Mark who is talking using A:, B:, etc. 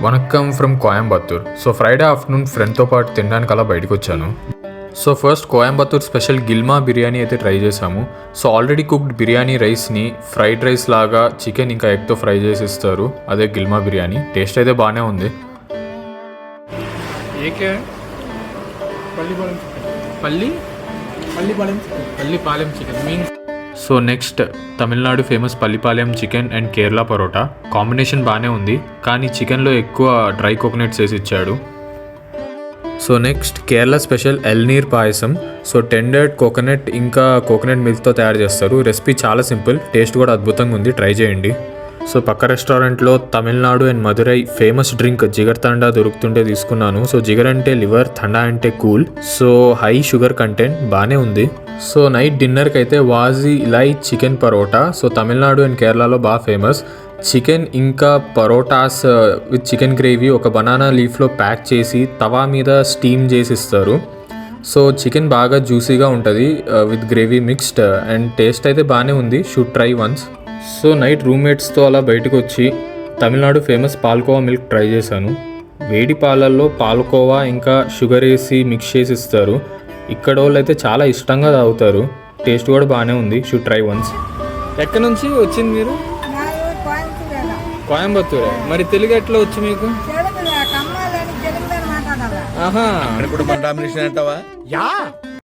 A: Vanakkam from Coimbatore. So Friday afternoon ఫ్రెండ్తో పాటు తినడానికి అలా బయటకు వచ్చాను. సో ఫస్ట్ కోయంబత్తూర్ స్పెషల్ గిల్మా బిర్యానీ అయితే ట్రై చేసాము. సో ఆల్రెడీ కుక్డ్ బిర్యానీ రైస్ని ఫ్రైడ్ రైస్ లాగా చికెన్ ఇంకా ఎగ్తో ఫ్రై చేసి ఇస్తారు. అదే గిల్మా బిర్యానీ. టేస్ట్ అయితే బాగానే ఉంది. Pallipalayam chicken means. So next Tamil Nadu famous Pallipalayam chicken and Kerala parotta. Combination బాగానే ఉంది, కానీ చికెన్లో ఎక్కువ డ్రై కోకోనట్స్ వేసి ఇచ్చాడు. So next Kerala special elaneer payasam. So tendered coconut ఇంకా కోకోనట్ మిల్క్తో తయారు చేస్తారు. రెసిపీ చాలా సింపుల్, టేస్ట్ కూడా అద్భుతంగా ఉంది, ట్రై చేయండి. సో పక్క రెస్టారెంట్లో Tamil Nadu and Madurai famous drink jigarthanda దొరుకుతుంటే తీసుకున్నాను. సో జిగర్ అంటే లివర్, తండా అంటే cool. So high sugar content, బాగానే ఉంది. సో నైట్ డిన్నర్కి అయితే వాజీ ఇలై chicken parotta. So Tamil Nadu and కేరళలో బాగా ఫేమస్. చికెన్ ఇంకా పరోటాస్ విత్ చికెన్ గ్రేవీ ఒక బనానా లీఫ్లో ప్యాక్ చేసి తవా మీద స్టీమ్ చేసి ఇస్తారు. సో చికెన్ బాగా జ్యూసీగా ఉంటుంది with gravy mixed, and taste అయితే బాగానే ఉంది, should try once. So night రూమ్మేట్స్తో అలా బయటకు వచ్చి Tamil Nadu famous palkova milk try చేశాను. వేడి పాలల్లో పాలకోవా ఇంకా షుగర్ వేసి మిక్స్ చేసి ఇస్తారు. ఇక్కడ వాళ్ళు అయితే చాలా ఇష్టంగా తాగుతారు. టేస్ట్ కూడా బాగానే ఉంది, షుడ్ ట్రై వన్స్.
B: ఎక్కడి నుంచి వచ్చింది మీరు? కోయంబత్తూరే. మరి తెలుగు ఎట్లా వచ్చు మీకు?
C: తెలుగు కమ్మాలని తెలుగులో మాట్లాడాలి.
B: ఆహా,
D: ఇప్పుడు మన డామినేషన్ అంటావా?